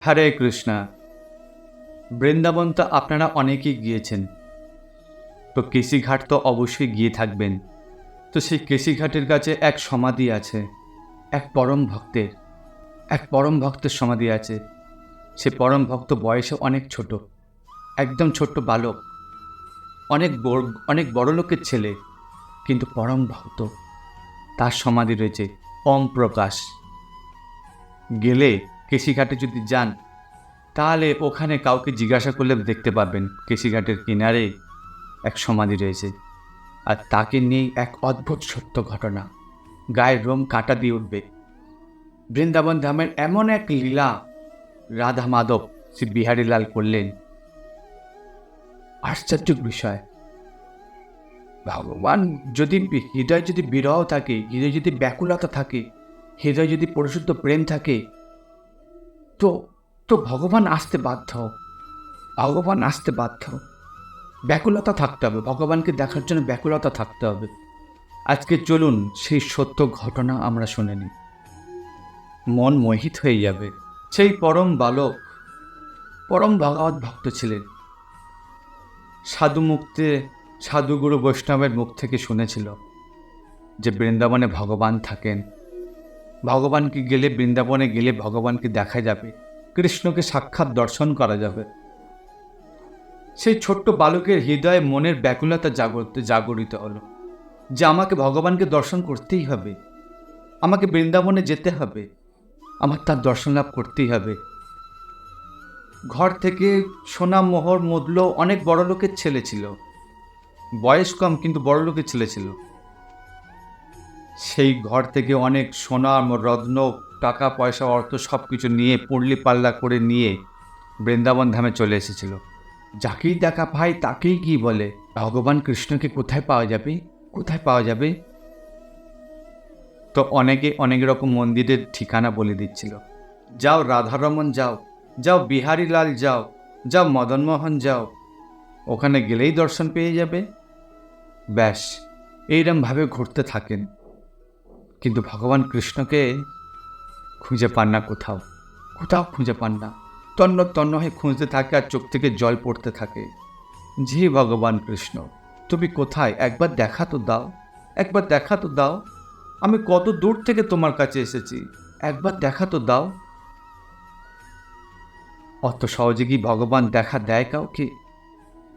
হরে কৃষ্ণা। বৃন্দাবন তো আপনারা অনেকেই গিয়েছেন, তো কেশিঘাট তো অবশ্যই গিয়ে থাকবেন। তো সেই কেশিঘাটের কাছে এক সমাধি আছে, এক পরম ভক্তের সমাধি আছে। সে পরম ভক্ত বয়সে অনেক ছোট, একদম ছোট্ট বালক, অনেক বড় লোকের ছেলে, কিন্তু পরম ভক্ত। তার সমাধি রয়েছে ওম প্রকাশ। গেলে কেশিঘাটে যদি যান, তাহলে ওখানে কাউকে জিজ্ঞাসা করলে দেখতে পাবেন কেশিঘাটের কিনারে এক সমাধি রয়েছে। আর তাকে নিয়েই এক অদ্ভুত সত্য ঘটনা, গায়ের রোম কাঁটা দিয়ে উঠবে। বৃন্দাবন ধামের এমন এক লীলা রাধা মাধব শ্রী বিহারীলাল করলেন, আশ্চর্য বিষয়। ভগবান যদি হৃদয় যদি বিরহ থাকে, হৃদয় যদি ব্যাকুলতা থাকে, হৃদয় যদি পরিশুদ্ধ প্রেম থাকে, তো তো ভগবান আসতে বাধ্য। ভগবান আসতে বাধ্য। ব্যাকুলতা থাকতে হবে, ভগবানকে দেখার জন্য ব্যাকুলতা থাকতে হবে। আজকে চলুন সেই সত্য ঘটনা আমরা শুনে নিই, মন মোহিত হয়ে যাবে। সেই পরম বালক পরম ভগবত ভক্ত ছিলেন। সাধুগুরু বৈষ্ণবের মুখ থেকে শুনেছিল যে বৃন্দাবনে ভগবান থাকেন, ভগবানকে গেলে, বৃন্দাবনে গেলে ভগবানকে দেখা যাবে, কৃষ্ণকে সাক্ষাৎ দর্শন করা যাবে। সেই ছোট্ট বালকের হৃদয়ে মনের ব্যাকুলতা জাগরিত হলো যে আমাকে ভগবানকে দর্শন করতেই হবে, আমাকে বৃন্দাবনে যেতে হবে, আমার তার দর্শন লাভ করতেই হবে। ঘর থেকে সোনা মোহর মদল অনেক বড় লোকের ছেলে ছিল, বয়স কম কিন্তু বড় লোকের ছেলে ছিল। সেই ঘর থেকে অনেক সোনা রত্ন, টাকা পয়সা, অর্থ সব কিছু নিয়ে পুঁড়লি পাল্লা করে নিয়ে বৃন্দাবন ধামে চলে এসেছিল। যাকেই দেখা পায় তাকেই কি বলে, ভগবান কৃষ্ণকে কোথায় পাওয়া যাবে, কোথায় পাওয়া যাবে। তো অনেকে অনেক রকম মন্দিরের ঠিকানা বলে দিচ্ছিল, যাও রাধারমন যাও, যাও বিহারীলাল যাও, যাও মদনমোহন যাও, ওখানে গেলেই দর্শন পেয়ে যাবে। ব্যাস এইরমভাবে ঘুরতে থাকেন, কিন্তু ভগবান কৃষ্ণকে খুঁজে পান না, কোথাও কোথাও খুঁজে পান না। তন্ন তন্ন হয়ে খুঁজতে থাকে আর চোখ থেকে জল পড়তে থাকে। জি ভগবান কৃষ্ণ, তুমি কোথায়? একবার দেখা তো দাও, একবার দেখা তো দাও, আমি কত দূর থেকে তোমার কাছে এসেছি, একবার দেখা তো দাও। অত সহজে কি ভগবান দেখা দেয় কাউকে?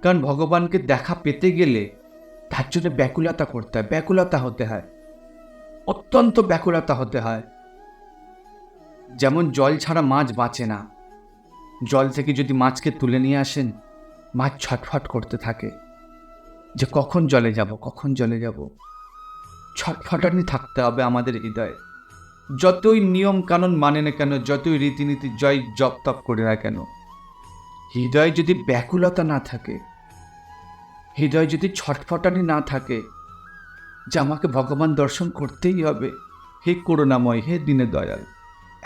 কারণ ভগবানকে দেখা পেতে গেলে তার জন্য ব্যাকুলতা করতে হয়, ব্যাকুলতা হতে হয়, অত্যন্ত ব্যাকুলতা হতে হয়। যেমন জল ছাড়া মাছ বাঁচে না, জল থেকে যদি মাছকে তুলে নিয়ে আসেন, মাছ ছটফট করতে থাকে যে কখন জলে যাব, কখন জলে যাব। ছটফটানি থাকতে হবে আমাদের হৃদয়ে। যতই নিয়ম কানুন মানে না কেন, যতই রীতিনীতি জয় জপ তপ করে না কেন, হৃদয়ে যদি ব্যাকুলতা না থাকে, হৃদয়ে যদি ছটফটানি না থাকে যে আমাকে ভগবান দর্শন করতেই হবে, হে করুণাময়, হে দীনে দয়াল,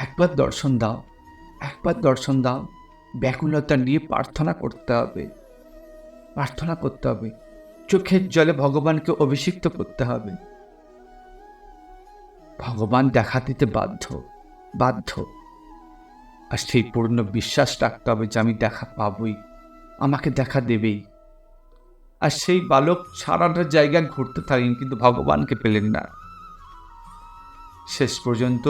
একবার দর্শন দাও, একবার দর্শন দাও, ব্যাকুলতা নিয়ে প্রার্থনা করতে হবে, প্রার্থনা করতে হবে, চোখের জলে ভগবানকে অভিষিক্ত করতে হবে। ভগবান দেখা দিতে বাধ্য, বাধ্য। আর সেই পূর্ণ বিশ্বাস রাখতে হবে যে আমি দেখা পাবই, আমাকে দেখা দেবেই। আর সেই বালক সারাটা জায়গা ঘুরতে থাকেন, কিন্তু ভগবানকে পেলেন না। শেষ পর্যন্ত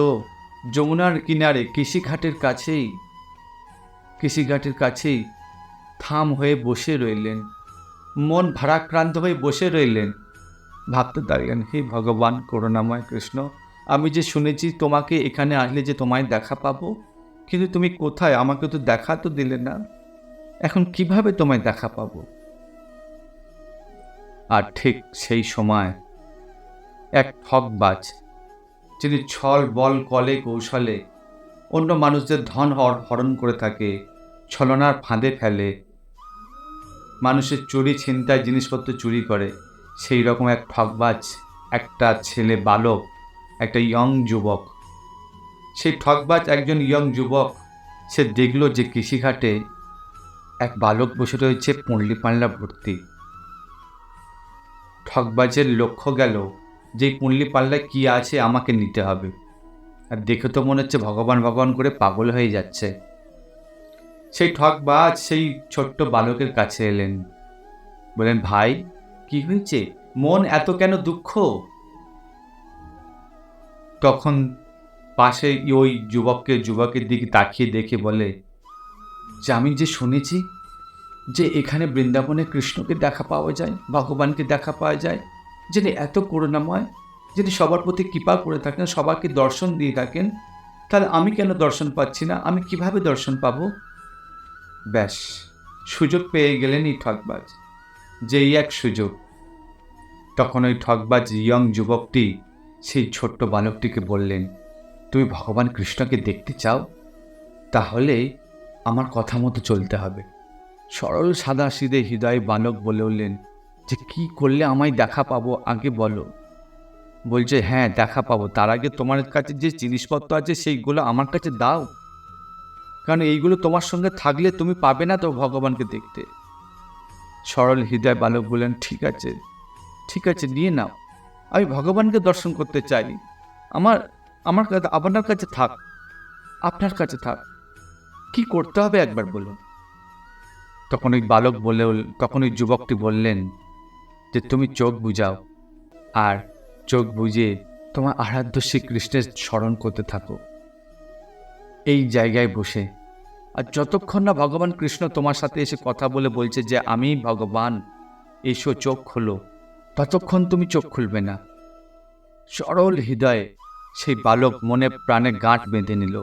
যমুনার কিনারে কৃষিঘাটের কাছেই থাম হয়ে বসে রইলেন, মন ভারাক্রান্ত হয়ে বসে রইলেন। ভাবতে থাকলেন, হে ভগবান করুণাময় কৃষ্ণ, আমি যে শুনেছি তোমাকে এখানে আসলে যে তোমায় দেখা পাবো, কিন্তু তুমি কোথায়? আমাকে তো দেখা তো দিলে না, এখন কিভাবে তোমায় দেখা পাবো? আর ঠিক সেই সময় এক ঠকবাজ, যিনি ছল বল কলে কৌশলে অন্য মানুষদের ধন হরণ করে থাকে, ছলনার ফাঁদে ফেলে, মানুষের চুরি ছিনতাই জিনিসপত্র চুরি করে, সেই রকম এক ঠকবাজ, একটা ছেলে বালক, একটা ইয়ং যুবক। সেই ঠকবাজ একজন ইয়ং যুবক, সে দেখল যে কৃষিঘাটে এক বালক বসে রয়েছে পুঁড়লি পাল্লা ভর্তি। ঠকবাজের লক্ষ্য গেল যে পুঁড়লি পাল্লায় কি আছে, আমাকে নিতে হবে। আর দেখে তো মনে হচ্ছে ভগবান ভগবান করে পাগল হয়ে যাচ্ছে। সেই ঠকবাজ সেই ছোট্ট বালকের কাছে এলেন, বলেন, ভাই কি হয়েছে, মন এত কেন দুঃখ? তখন পাশে ওই যুবকের দিকে তাকিয়ে দেখে বলে যে আমি যে শুনেছি যে এখানে বৃন্দাবনে কৃষ্ণকে দেখা পাওয়া যায়, ভগবানকে দেখা পাওয়া যায়, যিনি এত করুণাময়, যিনি সবার প্রতি কৃপা করে থাকেন, সবাইকে দর্শন দিয়ে থাকেন, তাহলে আমি কেন দর্শন পাচ্ছি না? আমি কিভাবে দর্শন পাবো? ব্যাস, সুযোগ পেয়ে গেলেন এই ঠকবাজ, যেই এক সুযোগ। তখন ওই ঠকবাজ ইয়ং যুবকটি সেই ছোট্ট বালকটিকে বললেন, তুমি ভগবান কৃষ্ণকে দেখতে চাও? তাহলে আমার কথা মতো চলতে হবে। সরল সাদাসিধে হৃদয় বালক বলে উঠলেন যে কি করলে আমায় দেখা পাবো আগে বলো। বলছে, হ্যাঁ দেখা পাবো, তার আগে তোমার কাছে যে জিনিসপত্র আছে সেইগুলো আমার কাছে দাও, কারণ এইগুলো তোমার সঙ্গে থাকলে তুমি পাবে না তো ভগবানকে দেখতে। সরল হৃদয় বালক বললেন, ঠিক আছে ঠিক আছে, নিয়ে নাও, আমি ভগবানকে দর্শন করতে চাই, আমার আমার কাছে আপনার কাছে থাক, আপনার কাছে থাক, কি করতে হবে একবার বলুন। তখন ওই যুবকটি বললেন যে তুমি চোখ বুঝাও, আর চোখ বুঝে তোমার আরাধ্য শ্রীকৃষ্ণের স্মরণ করতে থাকো এই জায়গায় বসে। আর যতক্ষণ না ভগবান কৃষ্ণ তোমার সাথে এসে কথা বলে বলছে যে আমি ভগবান, এসো চোখ খোলো, ততক্ষণ তুমি চোখ খুলবে না। সরল হৃদয়ে সেই বালক মনে প্রাণে গাঁট বেঁধে নিল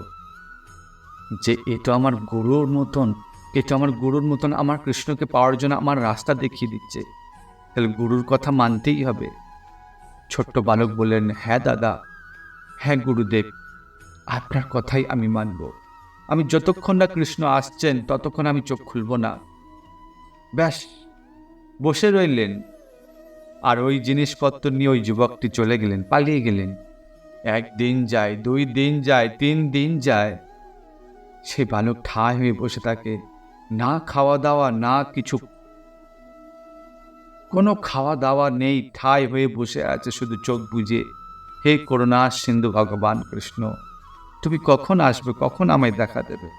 যে এ তো আমার গুরুর মতন, আমার কৃষ্ণকে পাওয়ার জন্য আমার রাস্তা দেখিয়ে দিচ্ছে, তাহলে গুরুর কথা মানতেই হবে। ছোট্ট বালক বললেন, হ্যাঁ দাদা, হ্যাঁ গুরুদেব, আপনার কথাই আমি মানব, আমি যতক্ষণ না কৃষ্ণ আসছেন ততক্ষণ আমি চোখ খুলব না। ব্যাস, বসে রইলেন। আর ওই জিনিসপত্র নিয়ে ওই যুবকটি চলে গেলেন, পালিয়ে গেলেন। 1 দিন যায়, 2 দিন যায়, 3 দিন যায়, সে বালক ঠায় হয়ে বসে থাকে, না খাওয়া দাওয়া, না কিছু, কোনো খাওয়া দাওয়া নেই, ঠায় হয়ে বসে আছে শুধু চোখ বুজে। হে করুণা সিন্ধু ভগবান কৃষ্ণ, তুমি কখন আসবে, কখন আমায় দেখা দেবে?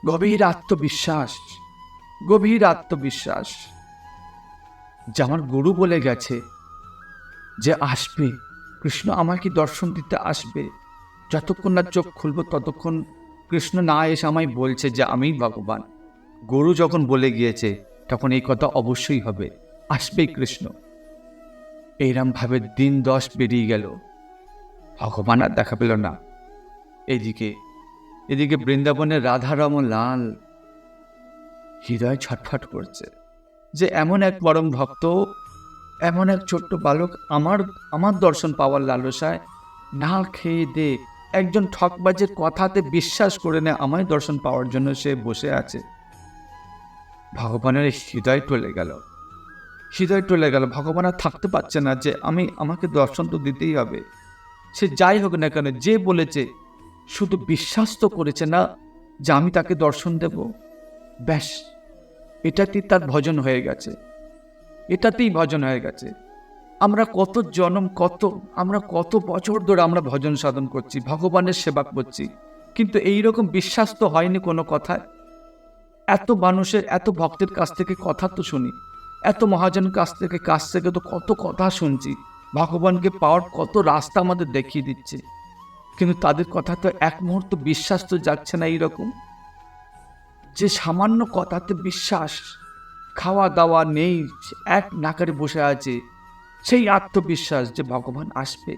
গভীর আত্মবিশ্বাস, গভীর আত্মবিশ্বাস যে আমার গুরু বলে গেছে যে আসবে, কৃষ্ণ আমাকে দর্শন দিতে আসবে, যতক্ষণ না চোখ খুলব ততক্ষণ কৃষ্ণ না এসে আমায় বলছে যে আমিই ভগবান। গুরু যখন বলে গিয়েছে তখন এই কথা অবশ্যই হবে, আসবেই কৃষ্ণ। এইরম ভাবে দিন 10 পেরিয়ে গেল, ভগবান আর দেখা পেল না। এদিকে বৃন্দাবনের রাধারমণ লাল হৃদয় ছটফট করছে যে এমন এক পরম ভক্ত, এমন এক ছোট্ট বালক আমার দর্শন পাওয়ার লালসায় না খেয়ে দে একজন ঠকবাজের কথাতে বিশ্বাস করে নেয় আমায় দর্শন পাওয়ার জন্য সে বসে আছে। ভগবানের হৃদয় টলে গেল। ভগবান আর থাকতে পারছে না যে আমাকে দর্শন তো দিতেই হবে, সে যাই হোক না কেন, যে বলেছে শুধু বিশ্বাস তো করেছে না যে আমি তাকে দর্শন দেব, ব্যাস এটাতেই তার ভজন হয়ে গেছে, এটাতেই ভজন হয়ে গেছে। আমরা কত বছর ধরে আমরা ভজন সাধন করছি, ভগবানের সেবা করছি, কিন্তু এইরকম বিশ্বাস তো হয়নি কোনো কথায়। এত মানুষের, এত ভক্তের কাছ থেকে কথা তো শুনি, এত মহাজনের কাছ থেকে তো কত কথা শুনছি, ভগবানকে পাওয়ার কত রাস্তা আমাদের দেখিয়ে দিচ্ছে, কিন্তু তাদের কথা তো এক মুহূর্ত বিশ্বাস তো যাচ্ছে না। এইরকম যে সামান্য কথাতে বিশ্বাস, খাওয়া দাওয়া নেই, এক নাকারে বসে আছে, সেই আত্মবিশ্বাস যে ভগবান আসবে।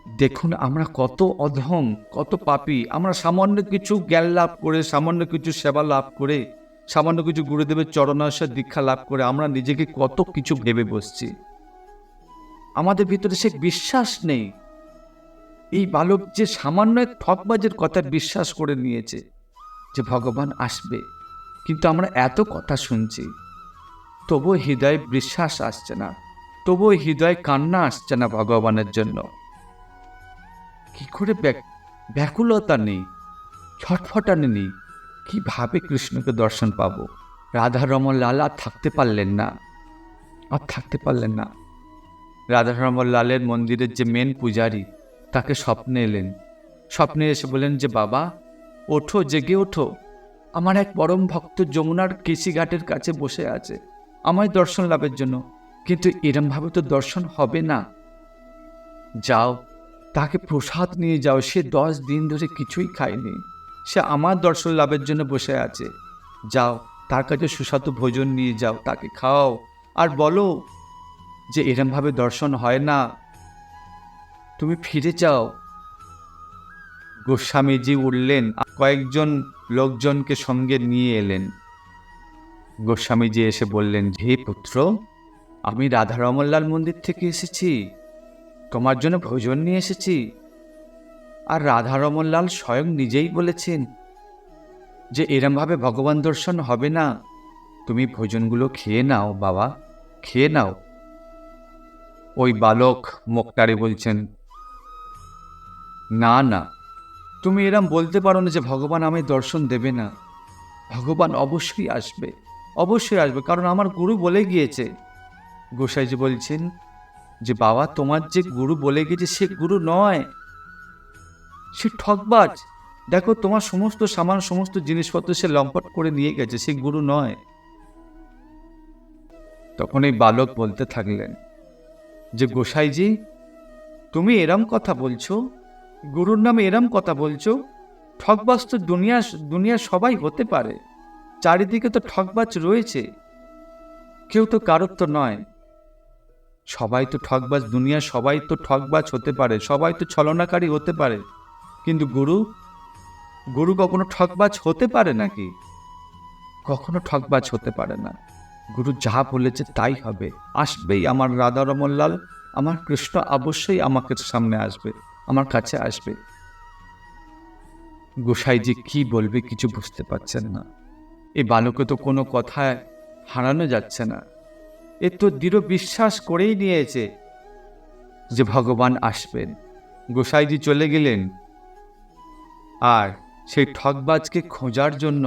দেখুন আমরা কত অধম, কত পাপী, আমরা সামান্য কিছু জ্ঞান লাভ করে, সামান্য কিছু সেবা লাভ করে, সামান্য কিছু গুরুদেবের চরণাশ্রয় দীক্ষা লাভ করে আমরা নিজেকে কত কিছু ভেবে বসছি, আমাদের ভিতরে সে বিশ্বাস নেই। এই বালক যে সামান্য এক ঠকবাজের কথা বিশ্বাস করে নিয়েছে যে ভগবান আসবে, কিন্তু আমরা এত কথা শুনছি, তবুও হৃদয়ে বিশ্বাস আসছে না, তবুও হৃদয় কান্না আসছে না ভগবানের জন্য। কি করে ব্যাকুলতা নেই, ছটফটানি নেই, কিভাবে কৃষ্ণকে দর্শন পাবো? রাধারমণ লাল আর থাকতে পারলেন না। রাধারমণ লালের মন্দিরের যে মেন পূজারী তাকে স্বপ্নে এসে বলেন যে বাবা ওঠো, জেগে ওঠো, আমার এক পরম ভক্ত যমুনার কেশি ঘাটের কাছে বসে আছে আমায় দর্শন লাভের জন্য, কিন্তু এরমভাবে তো দর্শন হবে না। যাও, তাকে প্রসাদ নিয়ে যাও। সে 10 দিন ধরে কিছুই খায়নি, সে আমার দর্শন লাভের জন্য বসে আছে। যাও, তার কাছে সুস্বাদু ভোজন নিয়ে যাও, তাকে খাও, আর বলো যে এরমভাবে দর্শন হয় না, তুমি ফিরে যাও। গোস্বামীজি উঠলেন, কয়েকজন লোকজনকে সঙ্গে নিয়ে এলেন। গোস্বামীজি এসে বললেন, হে পুত্র, আমি রাধা রমনলাল মন্দির থেকে এসেছি, তোমার জন্য ভোজন নিয়ে এসেছি। আর রাধা রমনলাল স্বয়ং নিজেই বলেছেন যে এরমভাবে ভগবান দর্শন হবে না, তুমি ভোজনগুলো খেয়ে নাও বাবা, খেয়ে নাও। ওই বালক মুখটারে বলছেন, না না, তুমি এরম বলতে পারো না যে ভগবান আমায় দর্শন দেবে না। ভগবান অবশ্যই আসবে, অবশ্যই আসবে, কারণ আমার গুরু বলে গিয়েছে। গোসাইজি বলছেন যে বাবা, তোমার যে গুরু বলে গিয়েছে সে গুরু নয়, সে ঠকবাজ। দেখো, তোমার সমস্ত সামান, সমস্ত জিনিসপত্র সে লম্পট করে নিয়ে গেছে, সে গুরু নয়। তখন এই বালক বলতে থাকলেন যে গোসাইজি, তুমি এরম কথা বলছো, গুরুর নামে এরম কথা বলছো? ঠকবাজ তো দুনিয়া সবাই হতে পারে, চারিদিকে তো ঠকবাজ রয়েছে, কেউ তো কারোর তো নয়। সবাই তো ঠকবাজ, দুনিয়া সবাই তো ঠকবাজ হতে পারে, সবাই তো ছলনাকারী হতে পারে, কিন্তু গুরু কখনো ঠকবাজ হতে পারে নাকি? কখনো ঠকবাজ হতে পারে না। গুরু যা বলেছে তাই হবে, আসবেই। আমার রাধা রমনলাল, আমার কৃষ্ণ অবশ্যই আমাকে সামনে আসবে, আমার কাছে আসবে। গোসাইজি কি বলবে কিছু বুঝতে পারছেন না। এই বালকে তো কোনো কথায় হারানো যাচ্ছে না, এ তো দৃঢ় বিশ্বাস করেই নিয়েছে যে ভগবান আসবেন। গোসাইজি চলে গেলেন, আর সেই ঠকবাজকে খোঁজার জন্য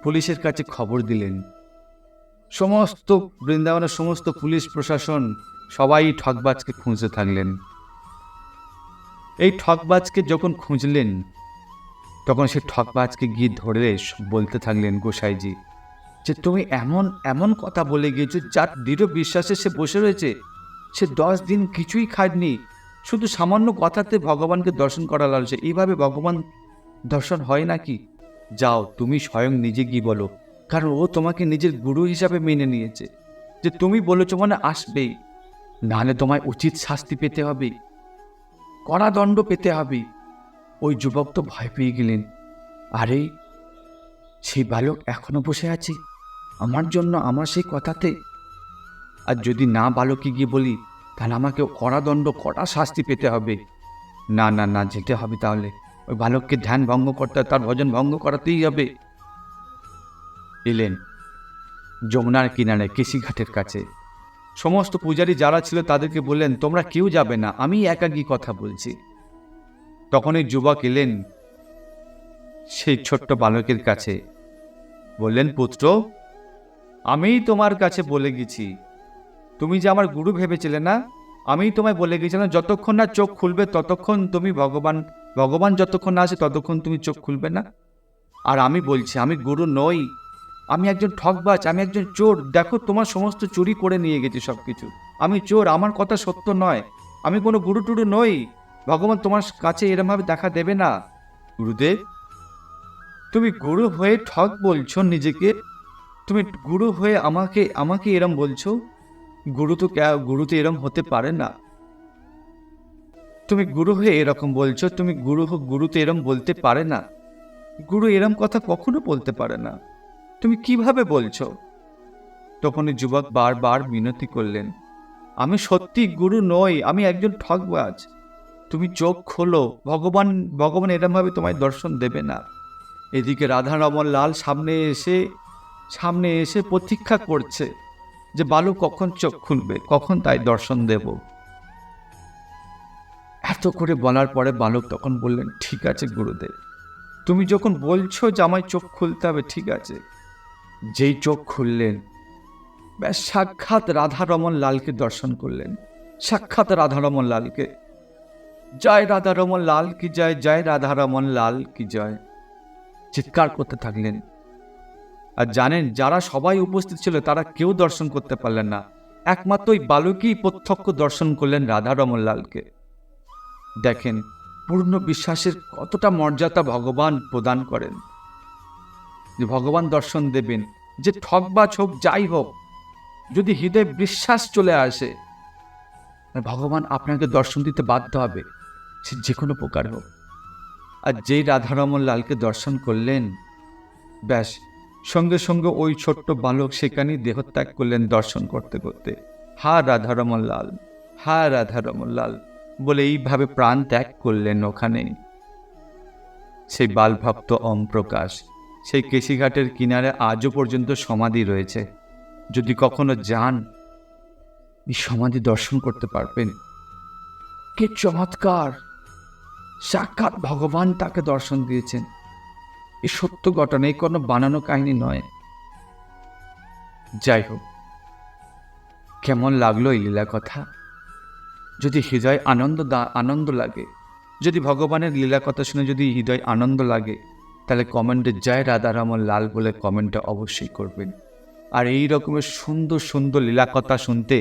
পুলিশের কাছে খবর দিলেন। সমস্ত বৃন্দাবনের সমস্ত পুলিশ প্রশাসন সবাই ঠকবাজকে খুঁজতে থাকলেন। এই ঠকবাজকে যখন খুঁজলেন, তখন সে ঠকবাজকে গিয়ে ধরে বলতে থাকলেন গোসাইজি যে তুমি এমন এমন কথা বলে গিয়েছো যার দৃঢ় বিশ্বাসে সে বসে রয়েছে। সে 10 দিন কিছুই খায়নি, শুধু সামান্য কথাতে ভগবানকে দর্শন করা লাগছে। এইভাবে ভগবান দর্শন হয় নাকি? যাও, তুমি স্বয়ং নিজে গিয়ে বলো, কারণ ও তোমাকে নিজের গুরু হিসাবে মেনে নিয়েছে, যে তুমি বলেছো মানে আসবেই, নাহলে তোমায় উচিত শাস্তি পেতে হবে, কড়া দণ্ড পেতে হবে। ওই যুবক তো ভয় পেয়ে গেলেন, আরে সেই বালক এখনো বসে আছে আমার জন্য, আমার সেই কথাতে। আর যদি না বালকে গিয়ে বলি, তাহলে আমাকে কড়া দণ্ড, কড়া শাস্তি পেতে হবে। না না না, যেতে হবে, তাহলে ওই বালককে ধ্যান ভঙ্গ করতে, তার ভজন ভঙ্গ করাতেই হবে। এলেন যমুনার কিনারে কেশি ঘাটের কাছে। সমস্ত পূজারী যারা ছিল তাদেরকে বললেন, তোমরা কেউ যাবে না, আমি একা গিয়ে কথা বলছি। তখন এই যুবক এলেন সেই ছোট্ট বালকের কাছে, বললেন, পুত্র, আমিই তোমার কাছে বলে গেছি, তুমি যে আমার গুরু ভেবেছিলে না, আমিই তোমায় বলে গেছিলাম যতক্ষণ না চোখ খুলবে ততক্ষণ তুমি ভগবান যতক্ষণ না আসে ততক্ষণ তুমি চোখ খুলবে না। আর আমি বলছি, আমি গুরু নই, আমি একজন ঠকবাজ, আমি একজন চোর। দেখো, তোমার সমস্ত চুরি করে নিয়ে গেছি সবকিছু, আমি চোর, আমার কথা সত্য নয়, আমি কোনো গুরু টুরু নই। ভগবান তোমার কাছে এরমভাবে দেখা দেবে না। গুরুদেব, তুমি গুরু হয়ে ঠক বলছো নিজেকে, তুমি গুরু হয়ে আমাকে এরম বলছো? গুরু তো এরম হতে পারে না। তুমি গুরু হয়ে এরকম বলছো, তুমি গুরু তো এরম বলতে পারে না, গুরু এরম কথা কখনো বলতে পারে না, তুমি কিভাবে বলছো? তখন এই যুবক বারবার মিনতি করলেন, আমি সত্যি গুরু নই, আমি একজন ঠকবাজ, তুমি চোখ খোলো, ভগবান এরম ভাবে তোমায় দর্শন দেবে না। এদিকে রাধা রমন লাল সামনে এসে প্রতীক্ষা করছে যে বালক কখন চোখ খুলবে, কখন তাই দর্শন দেব। এত করে বলার পরে বালক তখন বললেন, ঠিক আছে গুরুদেব, তুমি যখন বলছো যে আমায় চোখ খুলতে হবে, ঠিক আছে। যেই চোখ খুললেন, ব্যাস সাক্ষাৎ রাধা রমন লালকে দর্শন করলেন, সাক্ষাৎ রাধা রমন লালকে। জয় রাধা রমন লাল কি জয়, জয় রাধা রমন লাল কি জয়, চিৎকার করতে থাকলেন। আর জানেন, যারা সবাই উপস্থিত ছিল তারা কেউ দর্শন করতে পারলেন না, একমাত্র ওই বালকই প্রত্যক্ষ দর্শন করলেন রাধারমন লালকে। দেখেন পূর্ণ বিশ্বাসের কতটা মর্যাদা ভগবান প্রদান করেন, যে ভগবান দর্শন দেবেন, যে ঠকবাজ হোক যাই হোক, যদি হৃদয়ে বিশ্বাস চলে আসে ভগবান আপনাকে দর্শন দিতে বাধ্য হবে, সে যে কোনো প্রকার হোক। আর যেই রাধারমন লালকে দর্শন করলেন, ব্যাস সঙ্গে সঙ্গে ওই ছোট্ট বালক সেখানেই দেহত্যাগ করলেন দর্শন করতে করতে। হা রাধারমন লাল, হা রাধারমন লাল বলে এইভাবে প্রাণ ত্যাগ করলেন ওখানে। সেই বালভক্ত ওম প্রকাশ সেই কেশিঘাটের কিনারে আজও পর্যন্ত সমাধি রয়েছে। যদি কখনো যান এই সমাধি দর্শন করতে পারবেন। কি চমৎকার! সাক্ষাৎ ভগবান তাকে দর্শন দিয়েছেন। এই সত্য ঘটনা, এই কোনো বানানো কাহিনী নয়। যাই হোক, কেমন লাগলো এই লীলা কথা? যদি হৃদয় আনন্দ লাগে, যদি ভগবানের লীলা কথা শুনে যদি হৃদয় আনন্দ লাগে, তাহলে কমেন্টে জয় রাধারমন লাল বলে কমেন্টটা অবশ্যই করবেন। আর এই রকমের সুন্দর সুন্দর লীলা কথা শুনতে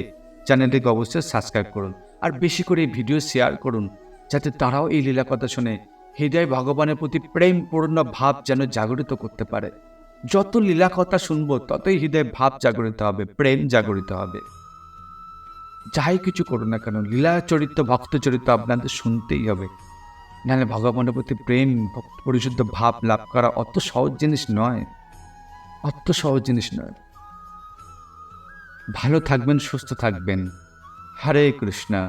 চ্যানেলটিকে অবশ্যই সাবস্ক্রাইব করুন, আর বেশি করে এই ভিডিও শেয়ার করুন, যাতে তারাও এই লীলা কথা শুনে হৃদয় ভগবানের প্রতি প্রেমপূর্ণ ভাব যেন জাগরিত করতে পারে। যত লীলা কথা শুনবো ততই হৃদয় ভাব জাগরিত হবে, প্রেম জাগরিত হবে। যাই কিছু করুন না কেন, লীলা চরিত্র ভক্ত চরিত্র আপনাদের শুনতেই হবে, নাহলে ভগবানের প্রতি প্রেম পরিশুদ্ধ ভাব লাভ করা অত সহজ জিনিস নয়, অত সহজ জিনিস নয়। ভালো থাকবেন, সুস্থ থাকবেন। হরে কৃষ্ণা।